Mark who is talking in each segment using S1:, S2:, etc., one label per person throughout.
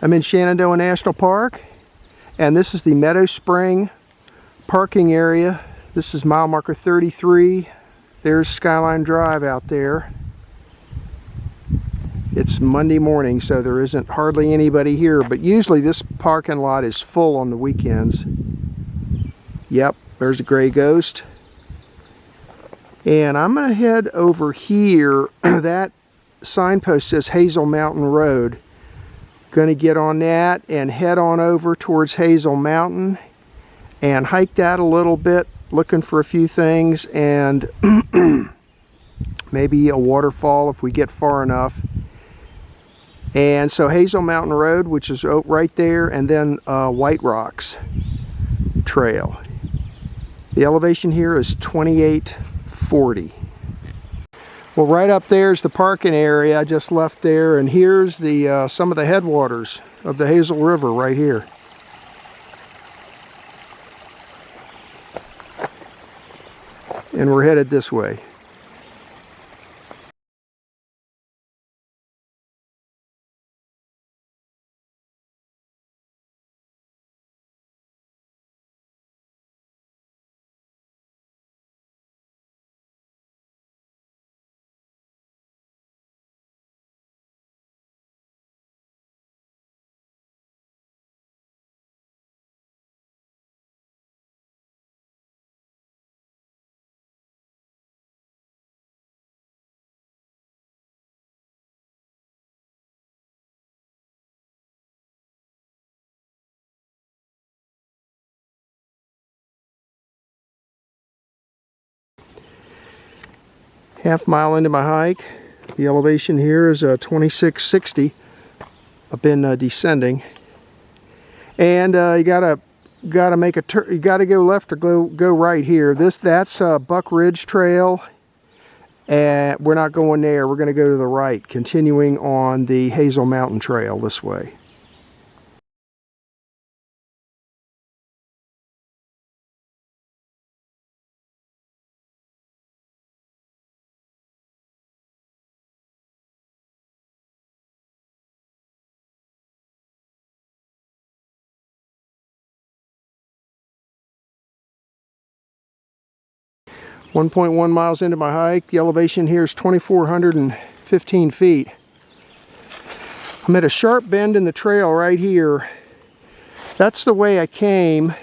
S1: I'm in Shenandoah National Park, and this is the Meadow Spring parking area. This is mile marker 33. There's Skyline Drive out there. It's Monday morning, so there isn't hardly anybody here, but usually this parking lot is full on the weekends. Yep, there's a gray ghost. And I'm going to head over here. That signpost says Hazel Mountain Road. Going to get on that and head on over towards Hazel Mountain and hike that a little bit, looking for a few things, and maybe a waterfall if we get far enough. And so Hazel Mountain Road, which is right there, and then White Rocks Trail. The elevation here is 2840. Well, right up there is the parking area I just left there, and here's the some of the headwaters of the Hazel River right here. And we're headed this way. Half mile into my hike. The elevation here is 2660. I've been descending, and you gotta make a turn. You gotta go left or go right here. That's Buck Ridge Trail, and we're not going there. We're going to go to the right, continuing on the Hazel Mountain Trail this way. .1 miles into my hike. The elevation here is 2,415 feet. I'm at a sharp bend in the trail right here. That's the way I came.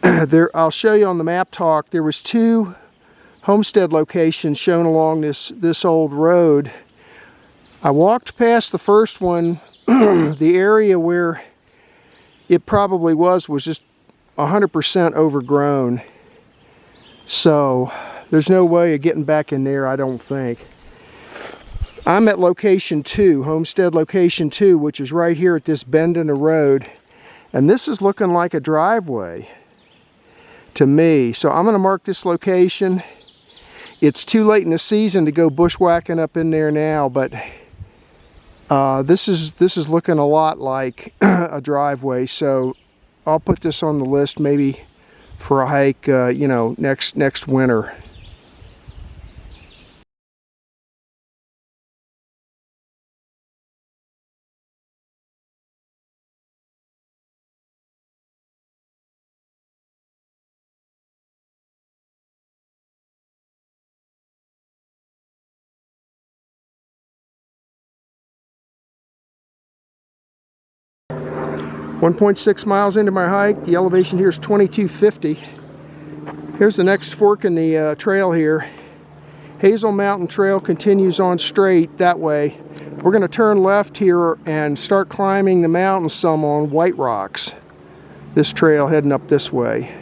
S1: I'll show you on the map talk. There was 2 homestead locations shown along this old road. I walked past the first one. The area where it probably was just 100% overgrown. So there's no way of getting back in there, I don't think. I'm at location 2, homestead location 2, which is right here at this bend in the road. And this is looking like a driveway to me. So I'm going to mark this location. It's too late in the season to go bushwhacking up in there now, but this is looking a lot like a driveway. So I'll put this on the list maybe for a hike, you know, next winter. .6 miles into my hike. The elevation here is 2250. Here's the next fork in the trail here. Hazel Mountain Trail continues on straight that way. We're going to turn left here and start climbing the mountain some on White Rocks. This trail heading up this way.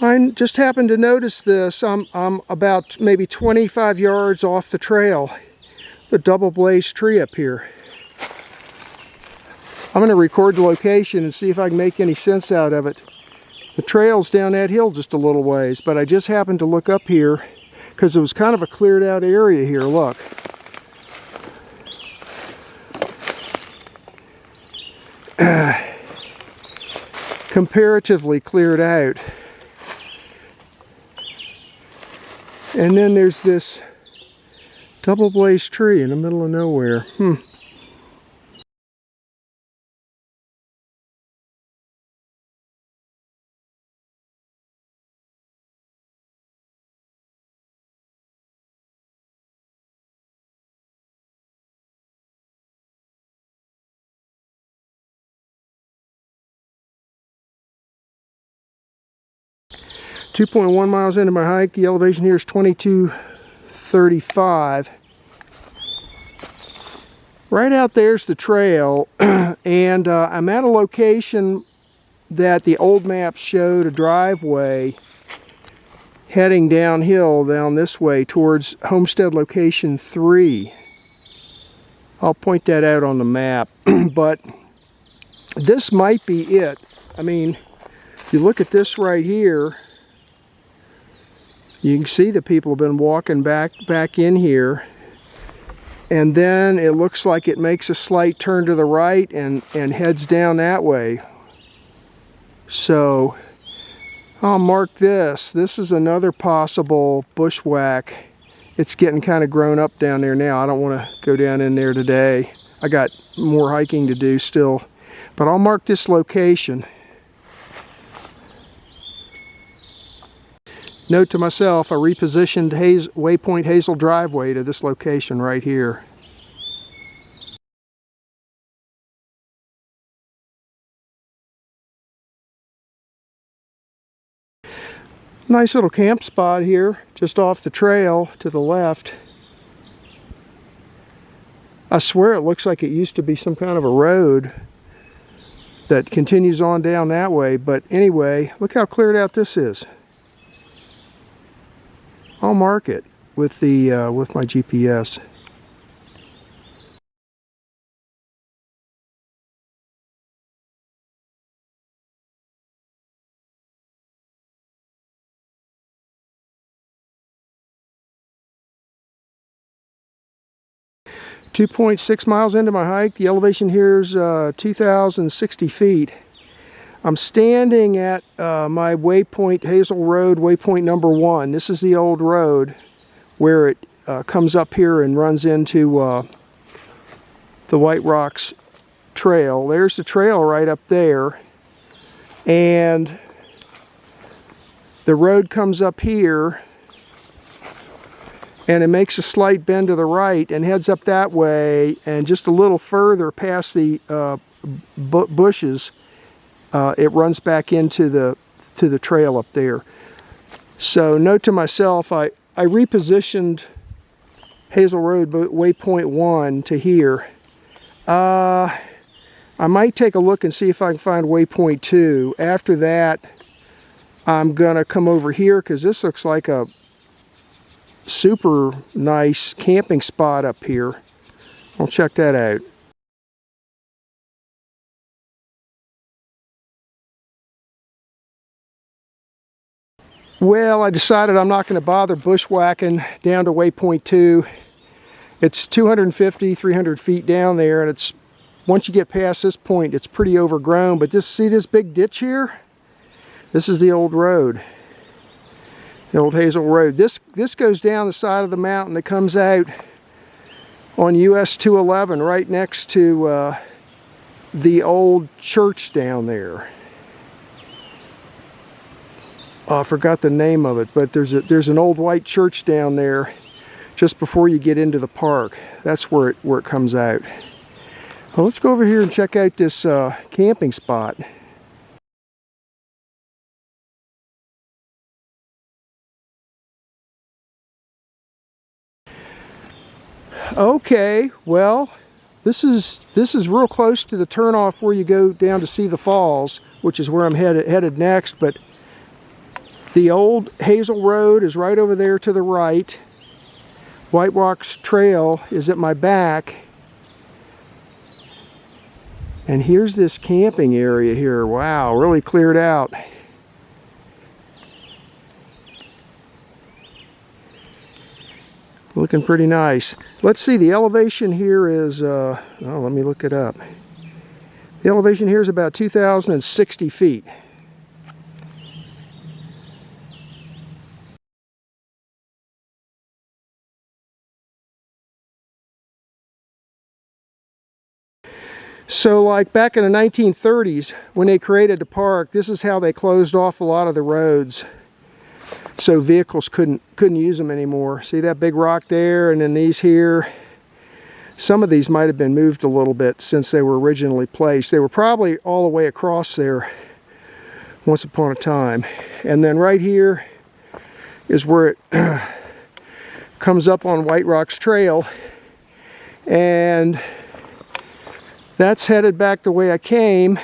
S1: I just happened to notice this. I'm about maybe 25 yards off the trail. The double blazed tree up here. I'm going to record the location and see if I can make any sense out of it. The trail's down that hill just a little ways, but I just happened to look up here because it was kind of a cleared out area here. Look. comparatively cleared out. And then there's this double blaze tree in the middle of nowhere. 2.1 miles into my hike. The elevation here is 2235. Right out there's the trail, and I'm at a location that the old map showed a driveway heading downhill down this way towards homestead location 3. I'll point that out on the map, but this might be it. I mean, if you look at this right here, you can see that people have been walking back in here, and then it looks like it makes a slight turn to the right and heads down that way. So I'll mark this. This is another possible bushwhack. It's getting kind of grown up down there now. I don't want to go down in there today. I got more hiking to do still, but I'll mark this location. Note to myself, I repositioned Waypoint Hazel driveway to this location right here. Nice little camp spot here, just off the trail to the left. I swear it looks like it used to be some kind of a road that continues on down that way, but anyway, look how cleared out this is. I'll mark it with my GPS. .6 miles into my hike. The elevation here is 2,060 feet. I'm standing at my waypoint, Hazel Road, waypoint number 1. This is the old road where it comes up here and runs into the White Rocks Trail. There's the trail right up there, and the road comes up here and it makes a slight bend to the right and heads up that way, and just a little further past the bushes it runs back into the trail up there. So note to myself, I repositioned Hazel Road waypoint 1 to here. I might take a look and see if I can find waypoint 2. After that, I'm gonna come over here because this looks like a super nice camping spot up here. I'll check that out. Well, I decided I'm not going to bother bushwhacking down to waypoint 2. It's 250, 300 feet down there, and it's, once you get past this point, it's pretty overgrown. But see this big ditch here? This is the old road, the old Hazel Road. This goes down the side of the mountain. It comes out on US 211 right next to the old church down there. Oh, I forgot the name of it, but there's an old white church down there just before you get into the park. That's where it comes out. Well, let's go over here and check out this camping spot. Okay, well, this is real close to the turnoff where you go down to see the falls, which is where I'm headed next. But the old Hazel Road is right over there to the right. White Rocks Trail is at my back. And here's this camping area here. Wow, really cleared out. Looking pretty nice. Let's see, the elevation here is, oh, let me look it up. The elevation here is about 2,060 feet. So like back in the 1930s when they created the park, this is how they closed off a lot of the roads so vehicles couldn't use them anymore. See that big rock there, and then these here. Some of these might have been moved a little bit since they were originally placed. They were probably all the way across there once upon a time. And then right here is where it comes up on White Rocks Trail, and that's headed back the way I came.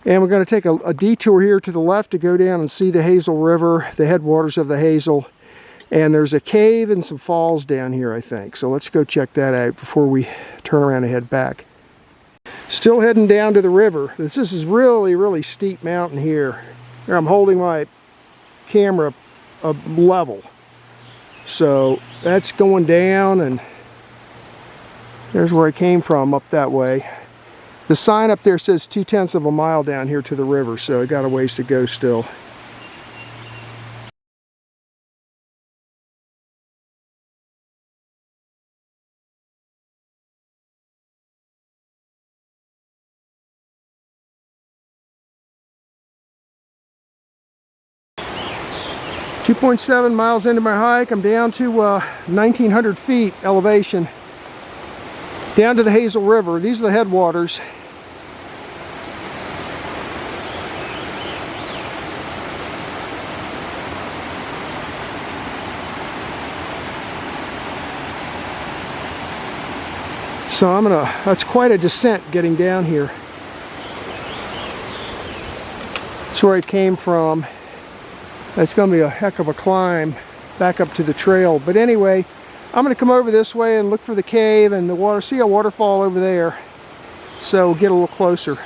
S1: And we're going to take a detour here to the left to go down and see the Hazel River, the headwaters of the Hazel. And there's a cave and some falls down here, I think. So let's go check that out before we turn around and head back. Still heading down to the river. This is really, really steep mountain here. Here I'm holding my camera level. So that's going down, and there's where I came from, up that way. The sign up there says 2/10 of a mile down here to the river, so I got a ways to go still. .7 miles into my hike, I'm down to 1,900 feet elevation, down to the Hazel River. These are the headwaters. So that's quite a descent getting down here. That's where I came from. That's going to be a heck of a climb back up to the trail. But anyway, I'm going to come over this way and look for the cave and the water. See a waterfall over there. So we'll get a little closer.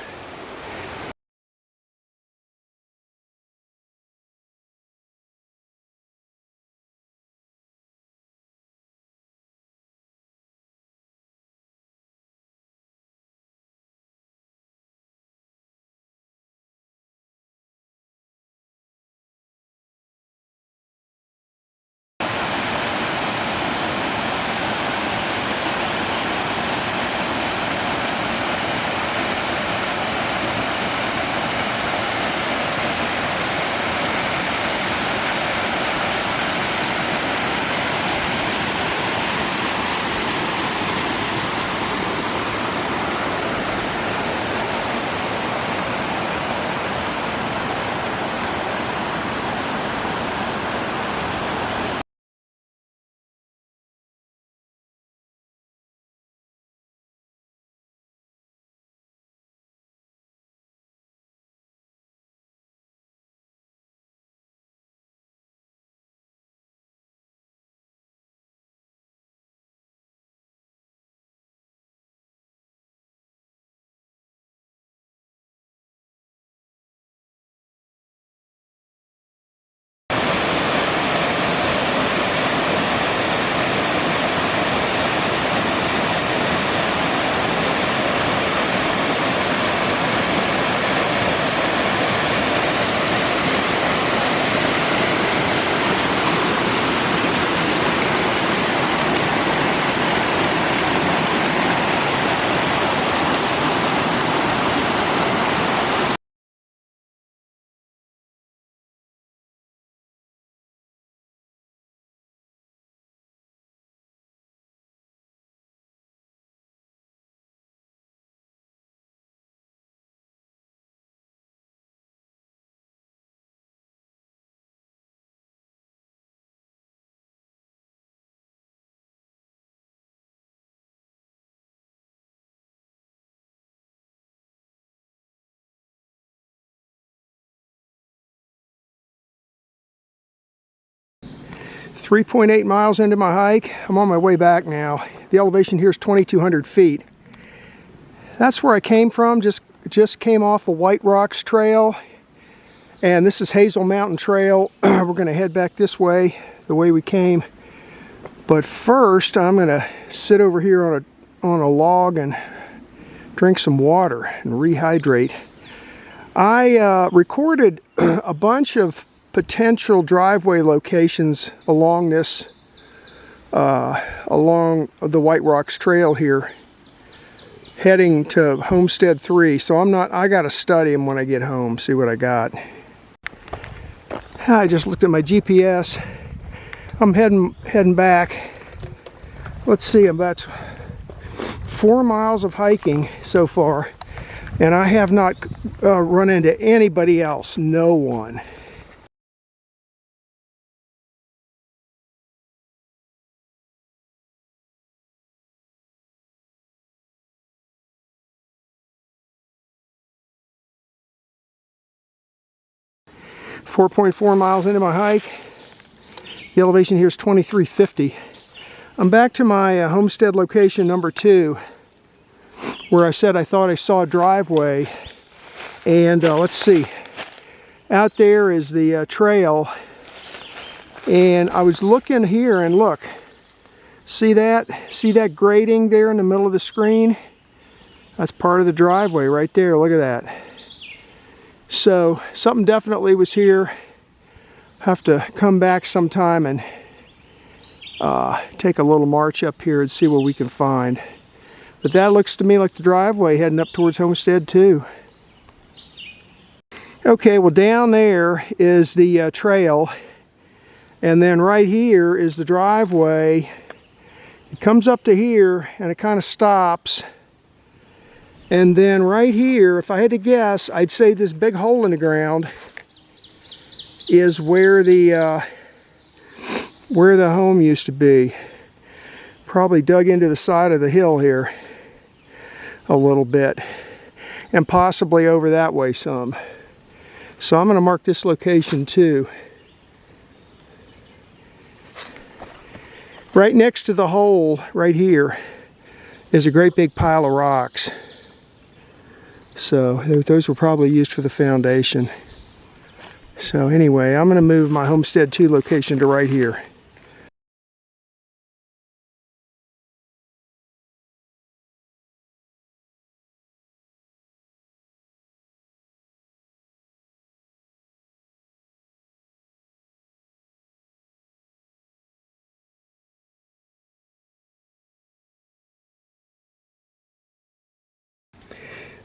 S1: .8 miles into my hike. I'm on my way back now. The elevation here is 2,200 feet. That's where I came from. Just came off of White Rocks Trail, and this is Hazel Mtn Trl. We're going to head back this way, the way we came. But first, I'm going to sit over here on a log and drink some water and rehydrate. I recorded a bunch of potential driveway locations along this, along the White Rocks Trail here, heading to Homestead 3. So I gotta study them when I get home, see what I got. I just looked at my GPS. I'm heading back. Let's see, about 4 miles of hiking so far, and I have not run into anybody else, no one. .4 miles into my hike. The elevation here is 2350. I'm back to my homestead location number 2, where I said I thought I saw a driveway. And let's see, out there is the trail. And I was looking here, and look, see that grading there in the middle of the screen? That's part of the driveway right there. Look at that. So something definitely was here. Have to come back sometime and take a little march up here and see what we can find. But that looks to me like the driveway heading up towards Homestead 2. Okay, well, down there is the trail, and then right here is the driveway. It comes up to here and it kind of stops. And then right here, if I had to guess, I'd say this big hole in the ground is where the home used to be. Probably dug into the side of the hill here a little bit, and possibly over that way some. So I'm going to mark this location too. Right next to the hole right here is a great big pile of rocks. So those were probably used for the foundation. So anyway, I'm going to move my Homestead 2 location to right here.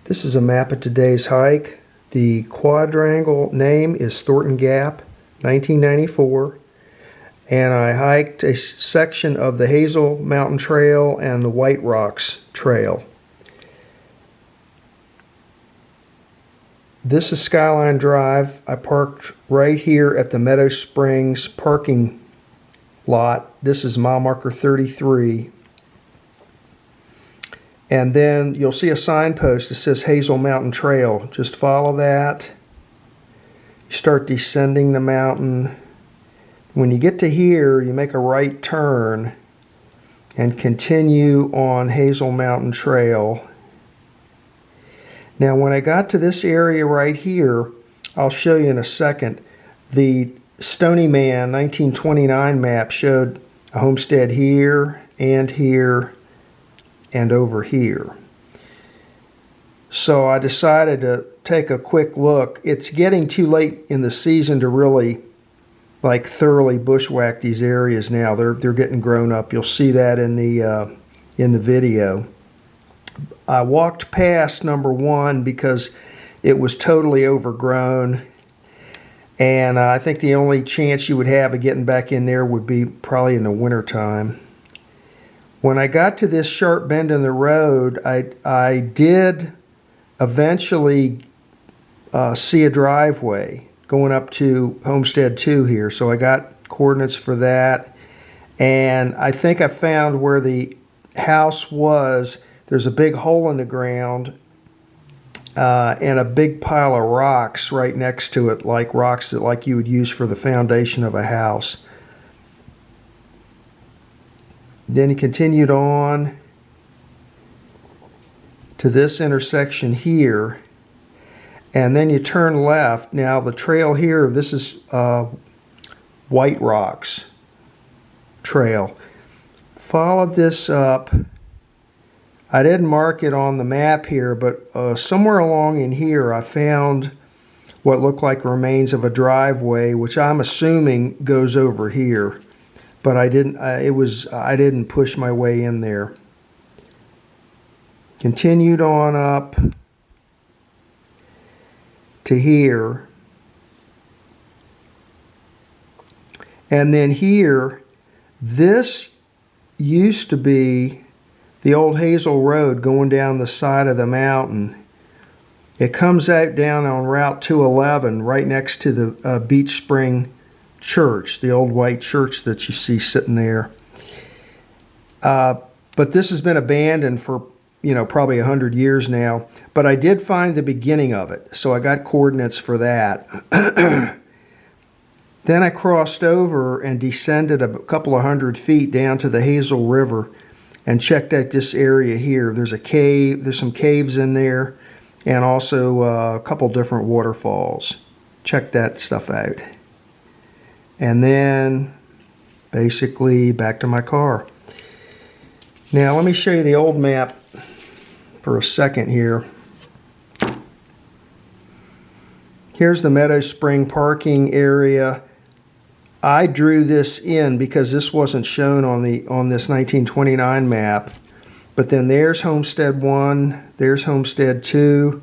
S1: This is a map of today's hike. The quadrangle name is Thornton Gap, 1994. And I hiked a section of the Hazel Mtn Trl and the White Rocks Trl. This is Skyline Drive. I parked right here at the Meadow Springs parking lot. This is mile marker 33. And then you'll see a signpost that says Hazel Mtn Trl. Just follow that. You start descending the mountain. When you get to here, you make a right turn and continue on Hazel Mtn Trl. Now, when I got to this area right here, I'll show you in a second, the Stony Man 1929 map showed a homestead here and here and over here. So I decided to take a quick look. It's getting too late in the season to really thoroughly bushwhack these areas now. They're getting grown up. You'll see that in the video. I walked past number 1 because it was totally overgrown, and I think the only chance you would have of getting back in there would be probably in the winter time. When I got to this sharp bend in the road, I did eventually see a driveway going up to Homestead 2 here. So I got coordinates for that. And I think I found where the house was. There's a big hole in the ground and a big pile of rocks right next to it, like rocks that you would use for the foundation of a house. Then he continued on to this intersection here, and then you turn left. Now the trail here, this is White Rocks Trl. Follow this up I didn't mark it on the map here, but somewhere along in here I found what looked like remains of a driveway, which I'm assuming goes over here. But I didn't. I didn't push my way in there. Continued on up to here, and then here, this used to be the old Hazel Road going down the side of the mountain. It comes out down on Route 211 right next to the Beach Spring Church, the old white church that you see sitting there. But this has been abandoned for, probably 100 years now. But I did find the beginning of it, so I got coordinates for that. Then I crossed over and descended a couple of 100 feet down to the Hazel River and checked out this area here. There's a cave, there's some caves in there, and also a couple different waterfalls. Check that stuff out. And then basically back to my car. Now let me show you the old map for a second here. Here's the Meadow Spring parking area. I drew this in because this wasn't shown on this 1929 map. But then there's Homestead 1, there's Homestead 2,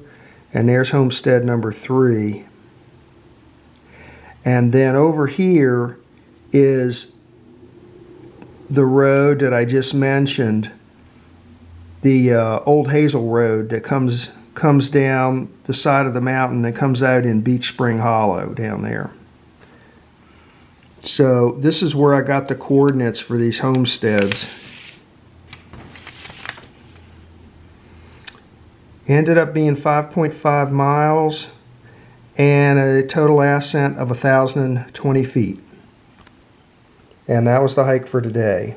S1: and there's Homestead number 3. And then over here is the road that I just mentioned, the old Hazel Road that comes down the side of the mountain and comes out in Beach Spring Hollow down there. So this is where I got the coordinates for these homesteads. Ended up being 5.5 miles and a total ascent of 1,020 feet. And that was the hike for today.